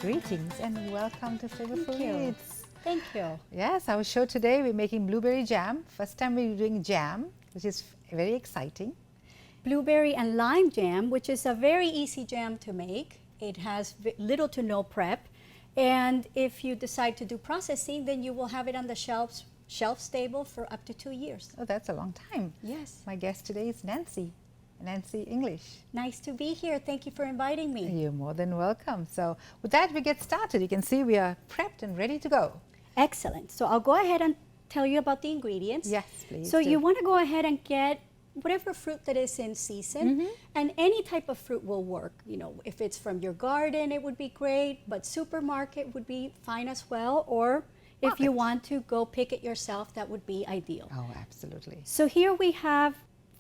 Greetings and welcome to Flavourful Eats. Thank you. Yes, our show today we're making blueberry jam. First time we're doing jam, which is very exciting. Blueberry and lime jam, which is a very easy jam to make. It has little to no prep. And if you decide to do processing, then you will have it on the shelf stable for up to 2 years. Oh, that's a long time. Yes. My guest today is Nancy English. Nice to be here. Thank you for inviting me. You're more than welcome. So with that, we get started. You can see we are prepped and ready to go. Excellent. So I'll go ahead and tell you about the ingredients. Yes, please. So you want to go ahead and get whatever fruit that is in season, and any type of fruit will work. You know, if it's from your garden, it would be great, but supermarket would be fine as well, or if you want to go pick it yourself, that would be ideal. Oh, absolutely. So here we have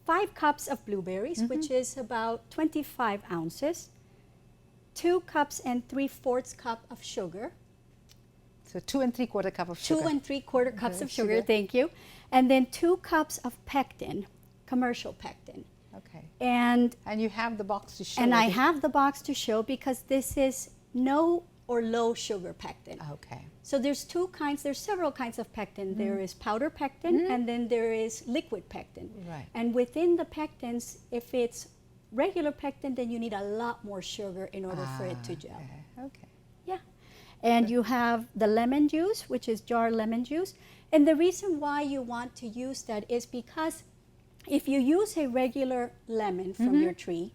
5 cups of blueberries, which is about 25 ounces, 2 cups and 3/4 cup of sugar. So 2 3/4 cup of sugar. 2 3/4 cups of sugar, thank you. And then 2 cups of pectin, commercial pectin. Okay. And you have the box to show. And I have the box to show because this is no or low sugar pectin. Okay. So there's several kinds of pectin. There is powder pectin and then there is liquid pectin. Right. And within the pectins, if it's regular pectin, then you need a lot more sugar in order for it to gel. Okay. Yeah. And you have the lemon juice, which is jar lemon juice. And the reason why you want to use that is because if you use a regular lemon from your tree,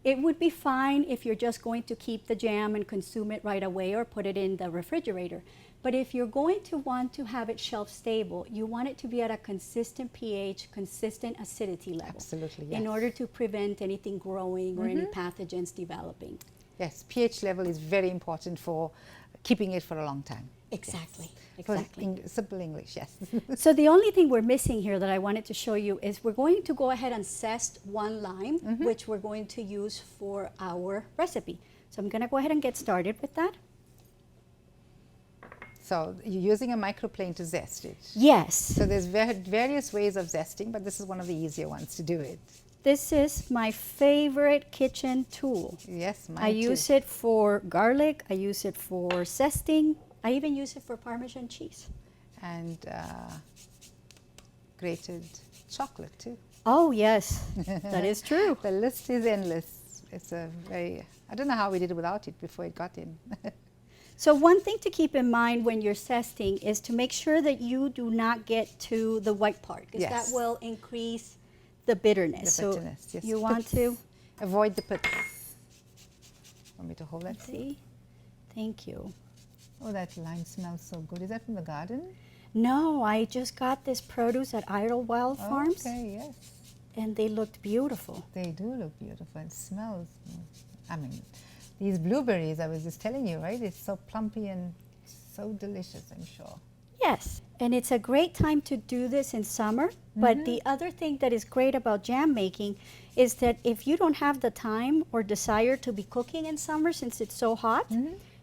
it would be fine if you're just going to keep the jam and consume it right away or put it in the refrigerator. But if you're going to want to have it shelf stable, you want it to be at a consistent pH, consistent acidity level. Absolutely, yes. In order to prevent anything growing or any pathogens developing. Yes, pH level is very important for keeping it for a long time. Exactly, Yes. exactly. Simple English, yes. So the only thing we're missing here that I wanted to show you is we're going to go ahead and zest 1 lime, which we're going to use for our recipe. So I'm going to go ahead and get started with that. So you're using a microplane to zest it. Yes. So there's various ways of zesting, but this is one of the easier ones to do it. This is my favorite kitchen tool. Yes, mine I use it for garlic. I use it for zesting. I even use it for Parmesan cheese. And grated chocolate too. Oh, yes, that is true. The list is endless. It's I don't know how we did it without it before it got in. So one thing to keep in mind when you're zesting is to make sure that you do not get to the white part, because that will increase the bitterness. The bitterness, so yes. you want to avoid the pits. Want me to hold that? See? Thank you. Oh, that lime smells so good. Is that from the garden? No, I just got this produce at Idlewild Farms. Okay, yes. And they looked beautiful. They do look beautiful. It smells, I mean, these blueberries, I was just telling you, right? It's so plumpy and so delicious, I'm sure. Yes, and it's a great time to do this in summer. But the other thing that is great about jam making is that if you don't have the time or desire to be cooking in summer since it's so hot,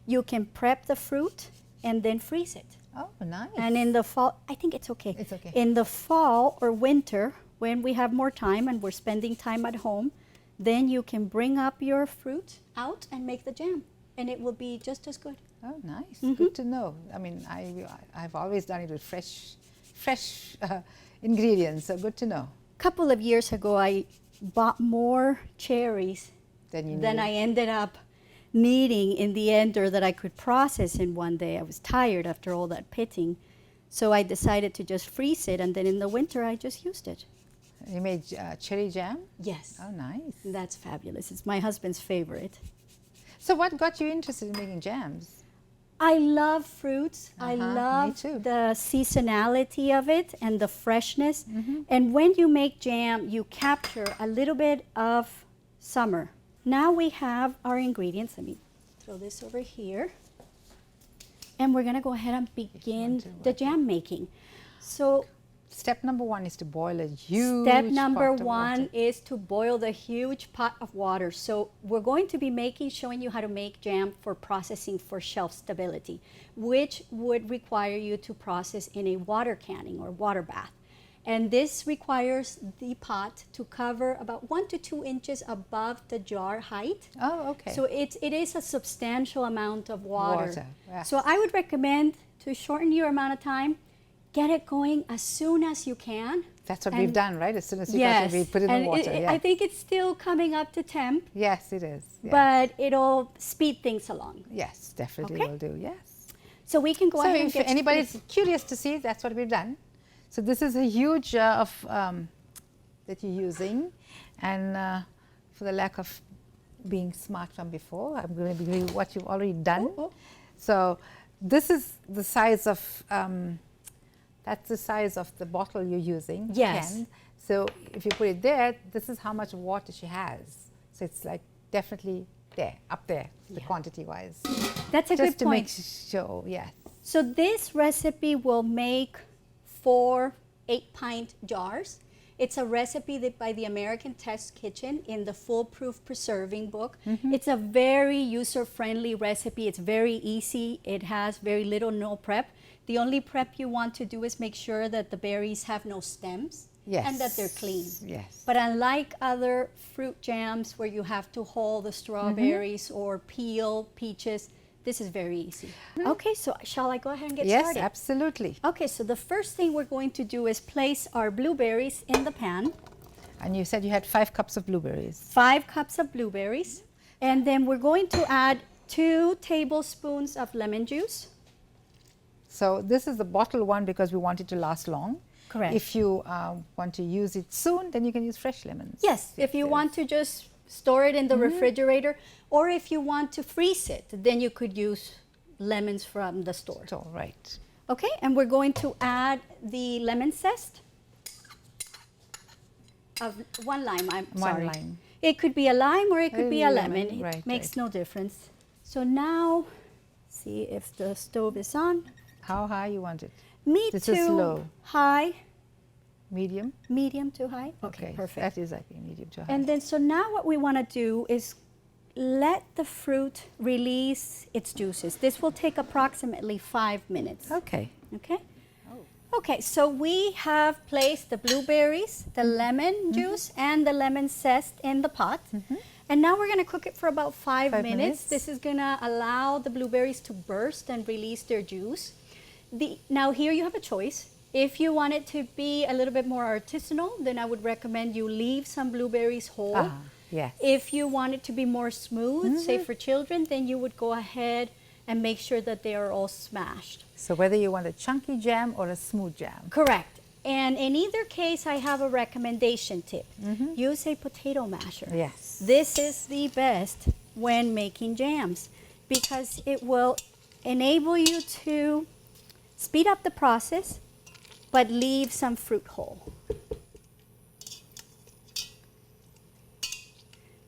you can prep the fruit and then freeze it. Oh, nice. And in the fall, I think it's okay. It's okay. In the fall or winter, when we have more time and we're spending time at home, then you can bring up your fruit out and make the jam. And it will be just as good. Oh, nice. Good to know. I mean, I've always done it with fresh ingredients, so good to know. A couple of years ago, I bought more cherries than I ended up needing in the end, or that I could process in one day. I was tired after all that pitting. So I decided to just freeze it, and then in the winter, I just used it. You made cherry jam? Yes. Oh, nice. That's fabulous. It's my husband's favorite. So what got you interested in making jams? I love fruits. I love the seasonality of it and the freshness. And when you make jam, you capture a little bit of summer. Now we have our ingredients. Let me throw this over here. And we're going to go ahead and begin the jam making. So step number 1 is to boil a huge Step number pot of 1 water. is to boil the huge pot of water. So we're going to be showing you how to make jam for processing for shelf stability, which would require you to process in a water canning or water bath. And this requires the pot to cover about 1 to 2 inches above the jar height. Oh, okay. So it is a substantial amount of water. Yes. So I would recommend, to shorten your amount of time, get it going as soon as you can. That's what we've done, right? As soon as you Yes, we put it in the water. Yeah. I think it's still coming up to temp. Yes, it is. Yeah. But it'll speed things along. Yes, definitely Okay. will do. Yes. So we can go ahead and if get anybody's curious to see, that's what we've done. So this is a huge jar of that you're using, and for the lack of being smart from before, I'm going to be doing what you've already done. So this is the size of that's the size of the bottle you're using. Yes. Can. So if you put it there, this is how much water she has. So it's like definitely there, up there, the quantity wise. That's a good Just to point. make sure, yes. So this recipe will make 4 8-pint jars. It's a recipe that by the American Test Kitchen in the Foolproof Preserving book. It's a very user-friendly recipe. It's very easy. It has very little, no prep. The only prep you want to do is make sure that the berries have no stems. Yes. And that they're clean. Yes. But unlike other fruit jams where you have to hull the strawberries or peel peaches, this is very easy. Okay, so shall I go ahead and get started? Yes, absolutely. Okay, so the first thing we're going to do is place our blueberries in the pan. And you said you had 5 cups of blueberries. 5 cups of blueberries. And then we're going to add 2 tablespoons of lemon juice. So this is the bottle one because we want it to last long. Correct. If you want to use it soon, then you can use fresh lemons. Yes, if you want to just store it in the refrigerator, or if you want to freeze it, then you could use lemons from the store. So, right. Okay, and we're going to add the lemon zest of 1 lime. I'm sorry. 1 lime. It could be a lime or it could be a lemon, lemon. It right, makes right. no difference. So now, see if the stove is on. How high you want it? This is low. High, Medium? medium to high. Okay, perfect. That is, I think, medium to high. And then, so now what we want to do is let the fruit release its juices. This will take approximately 5 minutes. Okay. Okay? Okay, so we have placed the blueberries, the lemon juice, and the lemon zest in the pot. And now we're going to cook it for about 5 minutes. minutes. This is going to allow the blueberries to burst and release their juice. Now here you have a choice. If you want it to be a little bit more artisanal, then I would recommend you leave some blueberries whole. Yes. If you want it to be more smooth, say for children, then you would go ahead and make sure that they are all smashed. So whether you want a chunky jam or a smooth jam. Correct. And in either case, I have a recommendation tip. Use a potato masher. Yes. This is the best when making jams because it will enable you to speed up the process, but leave some fruit whole.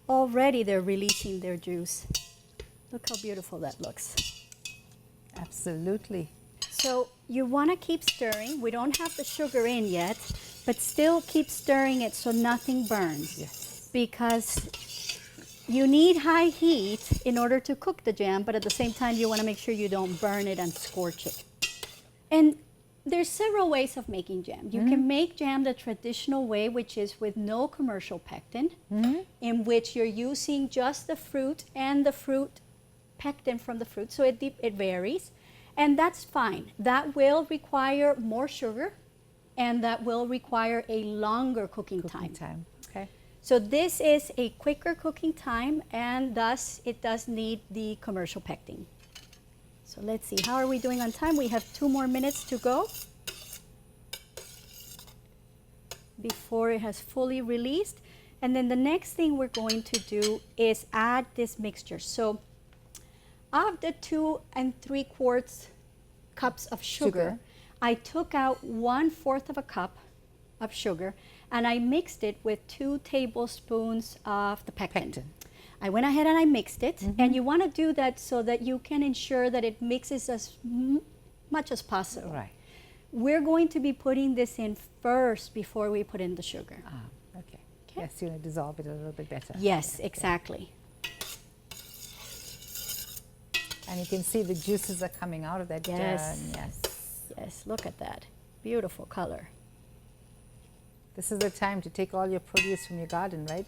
Already they're releasing their juice. Look how beautiful that looks. Absolutely. So you want to keep stirring. We don't have the sugar in yet, but still keep stirring it so nothing burns. Yes. Because you need high heat in order to cook the jam, but at the same time you want to make sure you don't burn it and scorch it. And there's several ways of making jam. You can make jam the traditional way, which is with no commercial pectin, in which you're using just the fruit and the fruit pectin from the fruit, so it varies. And that's fine. That will require more sugar, and that will require a longer cooking time. Okay. So this is a quicker cooking time, and thus it does need the commercial pectin. So let's see, how are we doing on time? We have 2 more minutes to go before it has fully released. And then the next thing we're going to do is add this mixture. So of the 2 3/4 cups of sugar, I took out 1/4 of a cup of sugar and I mixed it with 2 tablespoons of the pectin. I went ahead and I mixed it, and you want to do that so that you can ensure that it mixes as much as possible. Right. We're going to be putting this in first before we put in the sugar. Okay. Yes, you want to dissolve it a little bit better. Yes, exactly. And you can see the juices are coming out of that jar. Yes. Yes. Yes, look at that. Beautiful color. This is the time to take all your produce from your garden, right?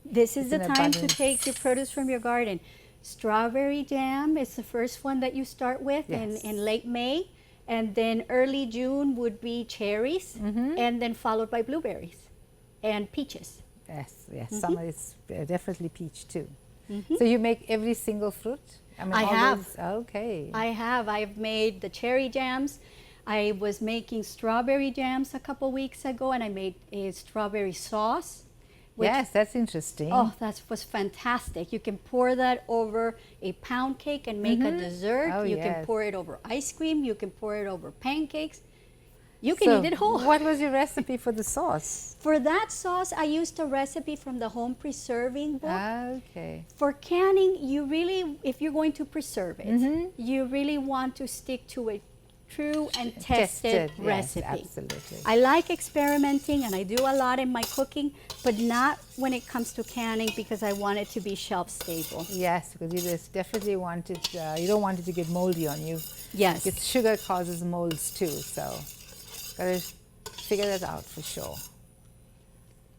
This is It's the in time to abundance. take your produce from your garden. Strawberry jam is the first one that you start with Yes. in late May. And then early June would be cherries. And then followed by blueberries and peaches. Yes, yes. Summer is definitely peach too. Mm-hmm. So you make every single fruit? I all have. those- okay. I've made the cherry jams. I was making strawberry jams a couple weeks ago, and I made a strawberry sauce. which- Yes, that's interesting. Oh, that was fantastic. You can pour that over a pound cake and make a dessert. Oh, You yes. can pour it over ice cream. You can pour it over pancakes. You can So eat it whole. what was your recipe for the sauce? For that sauce, I used a recipe from the home preserving book. Okay. For canning, you really, if you're going to preserve it, you really want to stick to a true and tested yes, recipe. absolutely. I like experimenting, and I do a lot in my cooking, but not when it comes to canning, because I want it to be shelf stable. Yes, because you just definitely want it, you don't want it to get moldy on you. Yes. Because sugar causes molds too, so gotta figure that out for sure.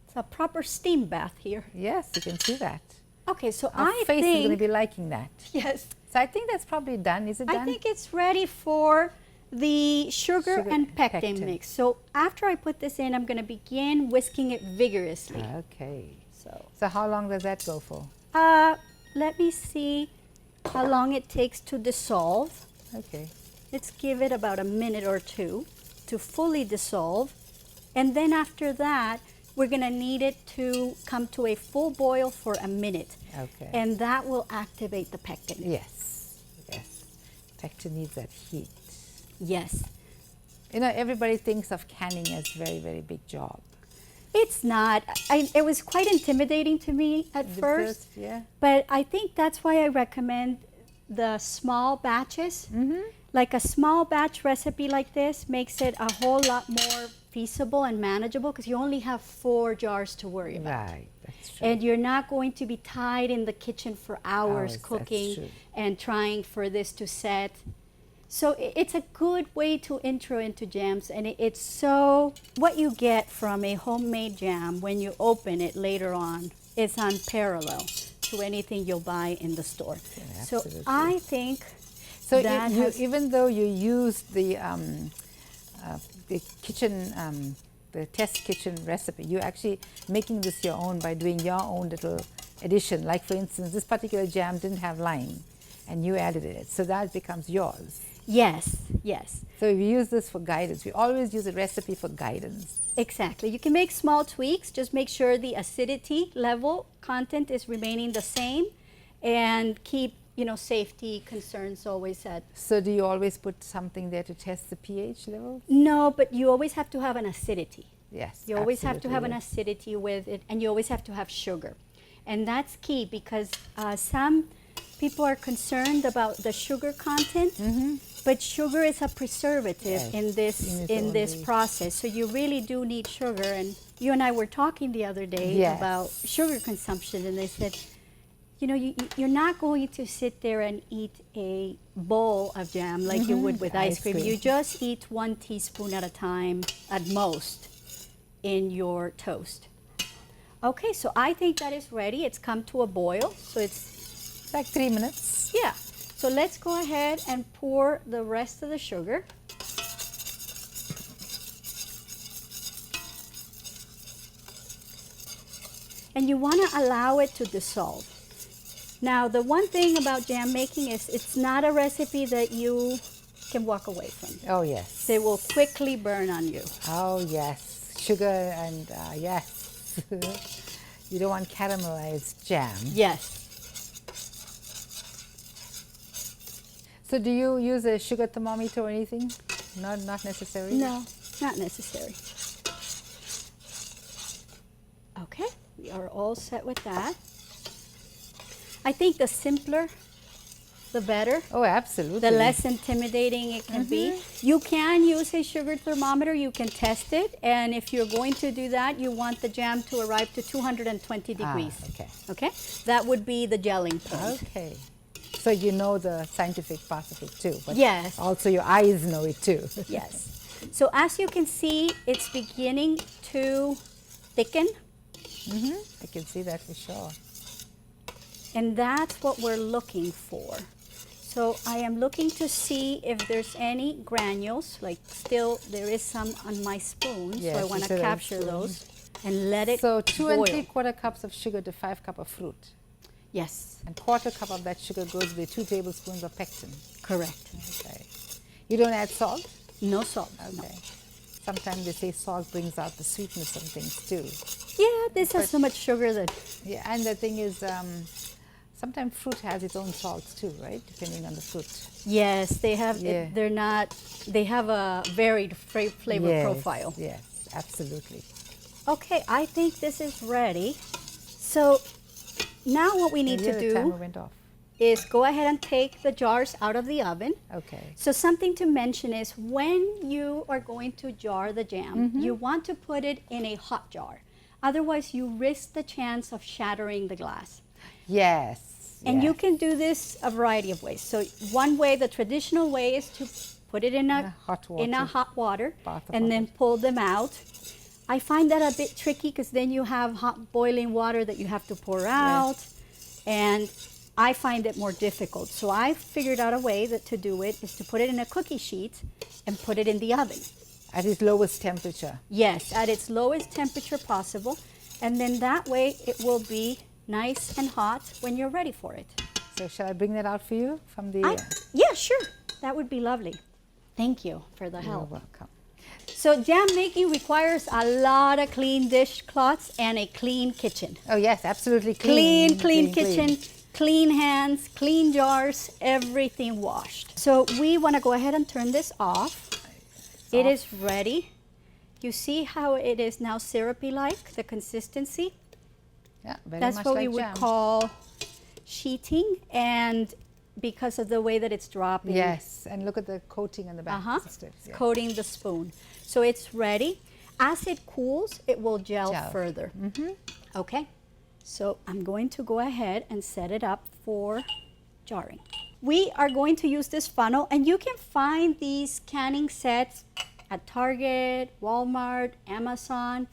It's a proper steam bath here. Yes, you can see that. Okay, so Our I face is going to think, be liking that. yes, So I think that's probably done. Is it done? I think it's ready for the sugar Sugar and and pectin pectin. mix. So after I put this in, I'm going to begin whisking it vigorously. Okay. So So how long does that go for? let me see how long it takes to dissolve. Okay. Let's give it about a minute or two to fully dissolve. And then after that, we're going to need it to come to a full boil for a minute. Okay. And that will activate the pectin. Yes. Yes. Pectin needs that heat. Yes. You know, everybody thinks of canning as very, very big job. It's not. It was quite intimidating to me at The first, yeah. but I think that's why I recommend the small batches. Like a small batch recipe like this makes it a whole lot more feasible and manageable, because you only have 4 jars to worry about. Right. That's true. And you're not going to be tied in the kitchen for hours Hours, that's cooking true. and trying for this to set. So it's a good way to intro into jams, and it's so, what you get from a homemade jam when you open it later on is unparalleled to anything you'll buy in the store. Yeah, So absolutely. I think So that you, has- even though you used the kitchen, the test kitchen recipe, you're actually making this your own by doing your own little addition. Like for instance, this particular jam didn't have lime, and you added it, so that becomes yours. yes, yes. So we use this for guidance. We always use a recipe for guidance. Exactly. You can make small tweaks. Just make sure the acidity level content is remaining the same, and keep, safety concerns always at. So do you always put something there to test the pH level? No, but you always have to have an acidity. Yes. You always have to have an absolutely. acidity with it, and you always have to have sugar. And that's key, because some people are concerned about the sugar content, but sugar is a preservative Yes, in this in its own way. process. So you really do need sugar. And you and I were talking the other day Yes. about sugar consumption, and they said, you're not going to sit there and eat a bowl of jam like you would with ice cream. You just eat 1 teaspoon at a time at most in your toast. Okay, so I think that is ready. It's come to a boil, so it's, Like 3 minutes. yeah. So let's go ahead and pour the rest of the sugar. And you want to allow it to dissolve. Now, the one thing about jam making is it's not a recipe that you can walk away from. Oh yes. They will quickly burn on you. Oh yes, sugar and yes. You don't want caramelized jam. Yes. So do you use a sugar thermometer or anything? Not necessary? No, not necessary. Okay, we are all set with that. I think the simpler, the better. Oh, absolutely. The less intimidating it can be. You can use a sugar thermometer, you can test it, and if you're going to do that, you want the jam to arrive to 220 degrees. Okay. Okay? That would be the gelling point. Okay. So you know the scientific part of it too. But Yes. also your eyes know it too. Yes. So as you can see, it's beginning to thicken. I can see that for sure. And that's what we're looking for. So I am looking to see if there's any granules, like still there is some on my spoon, Yes, so I want you to said capture spoon. those and let it So 2 boil.3/4 cups of sugar to 5 cups of fruit. Yes, And 1/4 cup of that sugar goes with 2 tablespoons of pectin. correct. Okay. You don't add salt? No salt. no. Okay. Sometimes they say salt brings out the sweetness of things too. Yeah, this has so much sugar that, Yeah, and the thing is, sometimes fruit has its own salts too, right? Depending on the fruit. yes, they have, Yeah. they're not, they have a varied flavor Yes, profile. Yes, absolutely. Okay, I think this is ready. So now what we need And to the timer do went off. is go ahead and take the jars out of the oven. Okay. So something to mention is when you are going to jar the jam, you want to put it in a hot jar. Otherwise, you risk the chance of shattering the glass. Yes. And you yes. can do this a variety of ways. So one way, the traditional way, is to put it in a hot hot water Bath of and then water. pull them out. I find that a bit tricky because then you have hot boiling water that you have to pour out, and I find it more difficult. So I figured out a way that to do it is to put it in a cookie sheet and put it in the oven. At its lowest temperature. Yes, at its lowest temperature possible, and then that way it will be nice and hot when you're ready for it. So shall I bring that out for you from the... Yeah, sure. That would be lovely. Thank you for the You're help. welcome. So jam making requires a lot of clean dishcloths and a clean kitchen. Oh yes, absolutely Clean clean. kitchen, clean hands, clean jars, everything washed. So we want to go ahead and turn this off. It is ready. You see how it is now syrupy-like, the consistency? Yeah, very That's much what like we would jam. call sheeting, and because of the way that it's dropping. Yes, and look at the coating on the back. Uh-huh. sisters. Yeah. Coating the spoon. So it's ready. As it cools, it will gel Gel. further. Okay, so I'm going to go ahead and set it up for jarring. We are going to use this funnel, and you can find these canning sets at Target, Walmart, Amazon.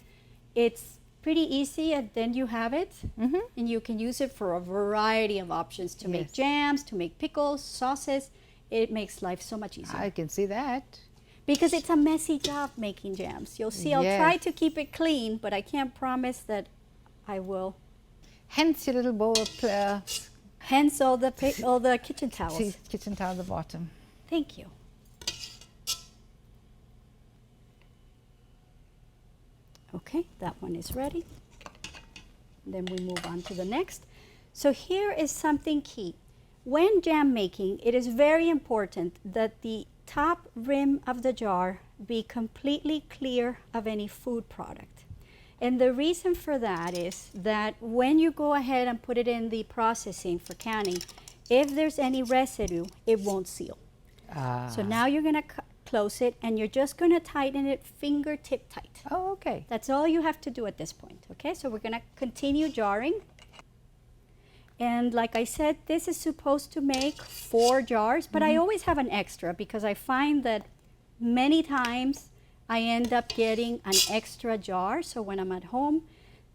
It's pretty easy, and then you have it, and you can use it for a variety of options to make Yes. jams, to make pickles, sauces. It makes life so much easier. I can see that. Because it's a messy job making jams. You'll see, I'll try Yes. to keep it clean, but I can't promise that I will. Hence your little bowl of Hence all the kitchen towels. kitchen towel at the bottom. Thank you. Okay, that one is ready. Then we move on to the next. So here is something key. When jam making, it is very important that the top rim of the jar be completely clear of any food product. And the reason for that is that when you go ahead and put it in the processing for canning, if there's any residue, it won't seal. So now you're going to close it, and you're just going to tighten it fingertip tight. Oh, okay. That's all you have to do at this point. Okay, so we're going to continue jarring. And like I said, this is supposed to make 4 jars, but I always have an extra because I find that many times I end up getting an extra jar. So when I'm at home,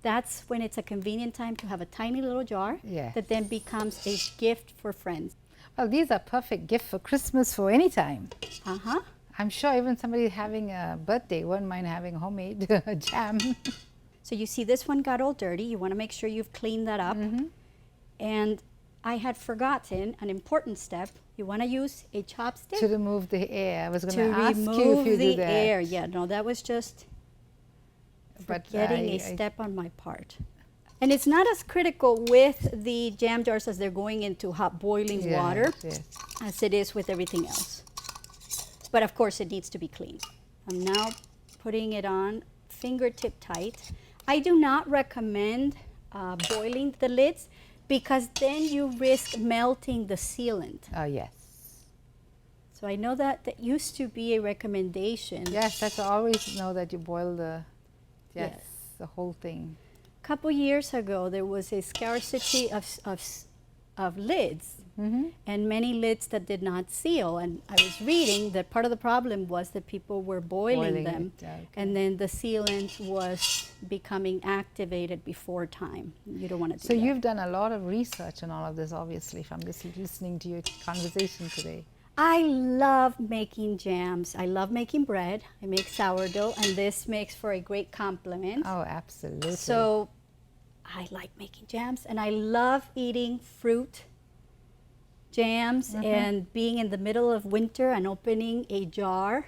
that's when it's a convenient time to have a tiny little jar Yes. that then becomes a gift for friends. Well, these are perfect gift for Christmas for any time. Uh-huh. I'm sure even somebody having a birthday won't mind having homemade jam. So you see this one got all dirty. You want to make sure you've cleaned that up. And I had forgotten an important step. You want to use a chopstick To remove the air. I was going to to ask you if remove you the do that. air. Yeah, no, that was just But forgetting I- a step on my part. And it's not as critical with the jam jars as they're going into hot boiling Yes, water yes. as it is with everything else. But of course, it needs to be clean. I'm now putting it on fingertip tight. I do not recommend boiling the lids because then you risk melting the sealant. Oh, yes. So I know that that used to be a recommendation. Yes, that's always know that you boil the, yes, Yes. the whole thing. A couple years ago, there was a scarcity of lids and many lids that did not seal. And I was reading that part of the problem was that people were boiling them, and then the sealant was becoming activated before time. You don't want to do that. So you've done a lot of research on all of this, obviously, from just listening to your conversation today. I love making jams. I love making bread. I make sourdough, and this makes for a great complement. Oh, absolutely. So I like making jams, and I love eating fruit jams, and being in the middle of winter and opening a jar.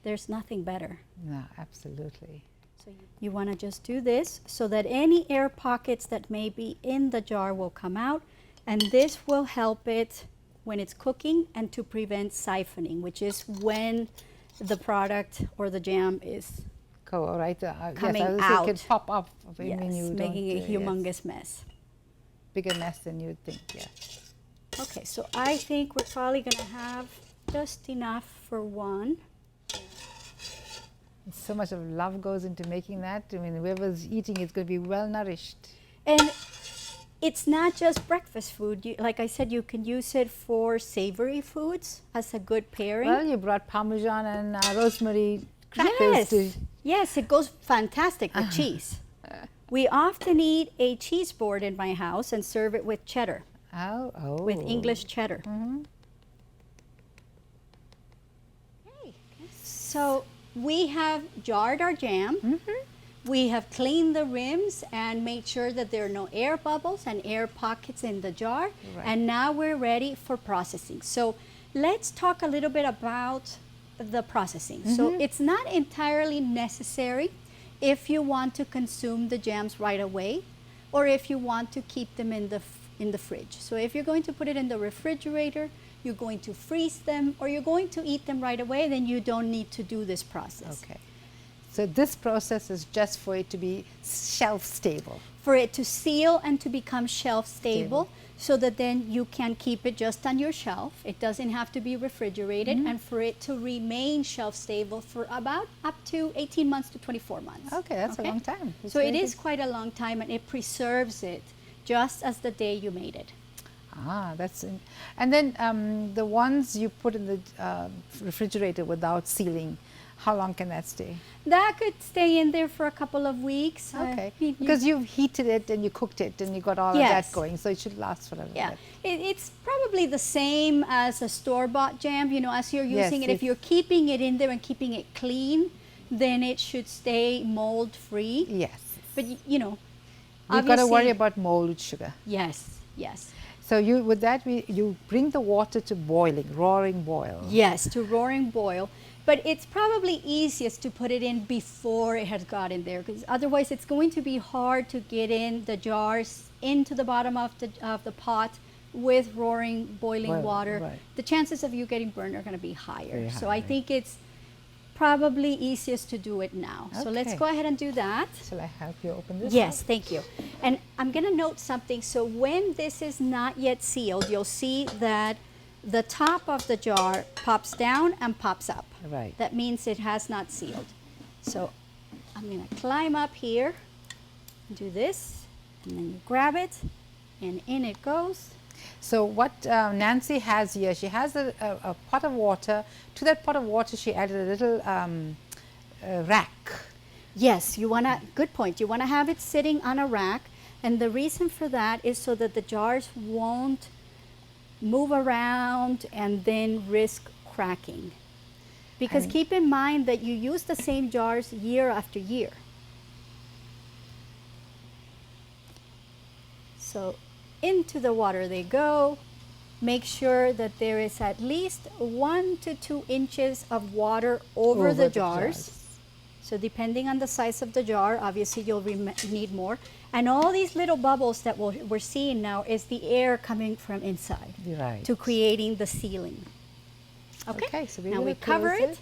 There's nothing better. No, absolutely. So you want to just do this so that any air pockets that may be in the jar will come out, and this will help it when it's cooking and to prevent siphoning, which is when the product or the jam is Cool, right? coming yes, out. It can pop up when yes, you making a don't, humongous mess. Bigger mess than you'd think, yeah. Okay, so I think we're probably going to have just enough for one. So much of love goes into making that. I mean, whoever's eating it's going to be well nourished. And it's not just breakfast food. Like I said, you can use it for savory foods as a good pairing. Well, you brought Parmesan and rosemary crackers. Yes, yes, it goes fantastic with cheese. We often eat a cheese board in my house and serve it with cheddar. Oh. With English cheddar. Okay. So we have jarred our jam. We have cleaned the rims and made sure that there are no air bubbles and air pockets in the jar. Right. And now we're ready for processing. So let's talk a little bit about the processing. So it's not entirely necessary if you want to consume the jams right away, or if you want to keep them in the fridge. So if you're going to put it in the refrigerator, you're going to freeze them, or you're going to eat them right away, then you don't need to do this process. Okay. So this process is just for it to be shelf stable. For it to seal and to become shelf stable, so that then you can keep it just on your shelf. It doesn't have to be refrigerated, and for it to remain shelf stable for about up to 18 months to 24 months. Okay, that's a long time. That's so it very is good. quite a long time, and it preserves it just as the day you made it. Ah, and then the ones you put in the refrigerator without sealing, how long can that stay? That could stay in there for a couple of weeks. Okay, because you've heated it and you cooked it and you got all of that going, so it should last forever. Yeah, it's probably the same as a store-bought jam, you know, as you're using it. If you're keeping it in there and keeping it clean, then it should stay mold-free. Yes. But, you know, you've got to worry about mold with sugar. Yes, yes. So you bring the water to boiling, roaring boil. Yes, to roaring boil. But it's probably easiest to put it in before it has got in there, because otherwise it's going to be hard to get in the jars into the bottom of the pot with roaring boiling water. Right. The chances of you getting burned are going to be higher. Very So high, I think it's probably easiest to do it now. So let's Okay. go ahead and do that. Shall I help you open this? Yes, up? thank you. And I'm going to note something. So when this is not yet sealed, you'll see that the top of the jar pops down and pops up. Right. That means it has not sealed. So I'm going to climb up here, do this, and then you grab it, and in it goes. So what Nancy has here, she has a pot of water. To that pot of water, she added a little rack. Yes, you want to, good point. You want to have it sitting on a rack. And the reason for that is so that the jars won't move around and then risk cracking. Because keep in mind that you use the same jars year after year. So into the water they go. Make sure that there is at least 1 to 2 inches of water over the jars. So depending on the size of the jar, obviously you'll need more. And all these little bubbles that we're seeing now is the air coming from inside to creating the sealing. Okay, so now we cover it.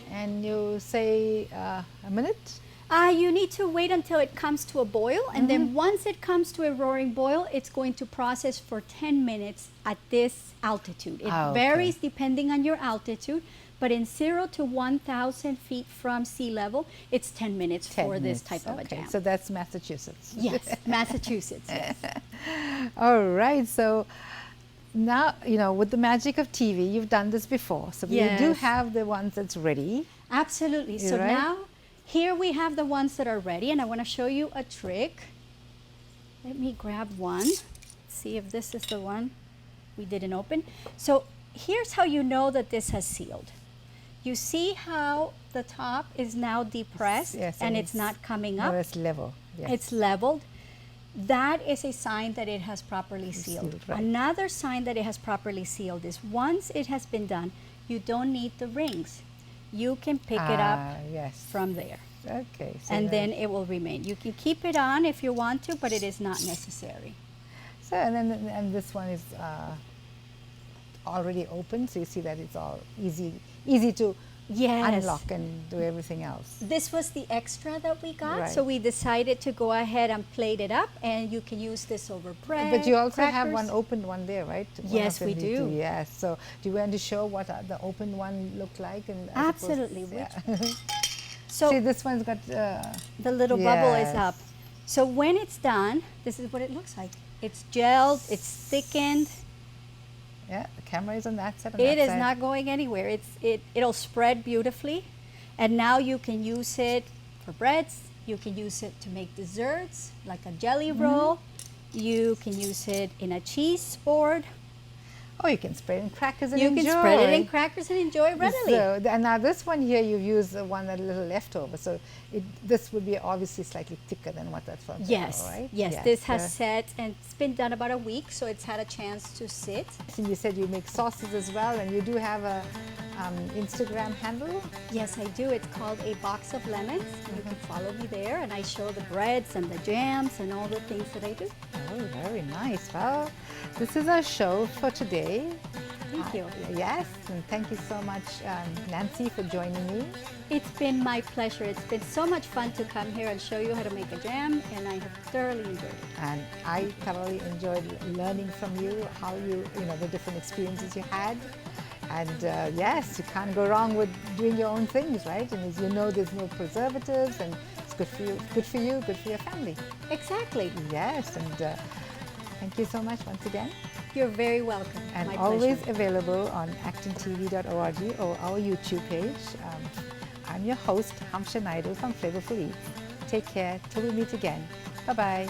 And you say a minute? You need to wait until it comes to a boil, and then once it comes to a roaring boil, it's going to process for 10 minutes at this altitude. It varies depending on your altitude, but in 0 to 1,000 feet from sea level, it's 10 minutes for this type of a jam. So that's Massachusetts. Yes, Massachusetts, yes. All right, so now, you know, with the magic of TV, you've done this before. So you do Yes. have the ones that's ready. Absolutely. So Right. now, here we have the ones that are ready, and I want to show you a trick. Let me grab one. See if this is the one we didn't open. So here's how you know that this has sealed. You see how the top is now depressed Yes, and it's not coming up? No, it's level. Yes. It's leveled. That is a sign that it has properly sealed. sealed, right. Another sign that it has properly sealed is once it has been done, you don't need the rings. You can pick it up Yes. from there, Okay. So and then it will remain. You can keep it on if you want to, but it is not necessary. So and this one is already open, so you see that it's all easy to Yes. unlock and do everything else. This was the extra that we got, Right. so we decided to go ahead and plate it up, and you can use this over bread. But you also have crackers. one open one there, right? One Yes, of we them do. Yes. So do you want to show what the open one looked like? And I suppose- Absolutely. Yeah. So See, this one's got. the little bubble is Yes. up. So when it's done, this is what it looks like. It's gelled, it's thickened. Yeah, the camera is on that side. On It that is side. not going anywhere. It'll spread beautifully, and now you can use it for breads. You can use it to make desserts, like a jelly roll. You can use it in a cheese board. Oh, you can spread it in crackers and You enjoy. can spread it in crackers and enjoy readily. So, and now this one here, you've used the one a little leftover. So this would be obviously slightly thicker than what that's from. Yes, right? yes, this has set, and it's been done about a week, so it's had a chance to sit. And you said you make sauces as well, and you do have a Instagram handle. Yes, I do. It's called A Box of Lemons. You can follow me there, and I show the breads and the jams and all the things that I do. Oh, very nice. Well, this is our show for today. Thank you. Yes, and thank you so much, Nancy, for joining me. It's been my pleasure. It's been so much fun to come here and show you how to make a jam, and I have thoroughly enjoyed it. And I thoroughly enjoyed learning from you how you know, the different experiences you had. And yes, you can't go wrong with doing your own things, right? And as you know, there's no preservatives, and it's good for you, good for you, good for your family. Exactly. Yes, and thank you so much once again. You're very welcome. And My always pleasure. available on ActonTV.org or our YouTube page. I'm your host, Hamsha Naidu from Flavourful Eats. Take care till we meet again. Bye-bye.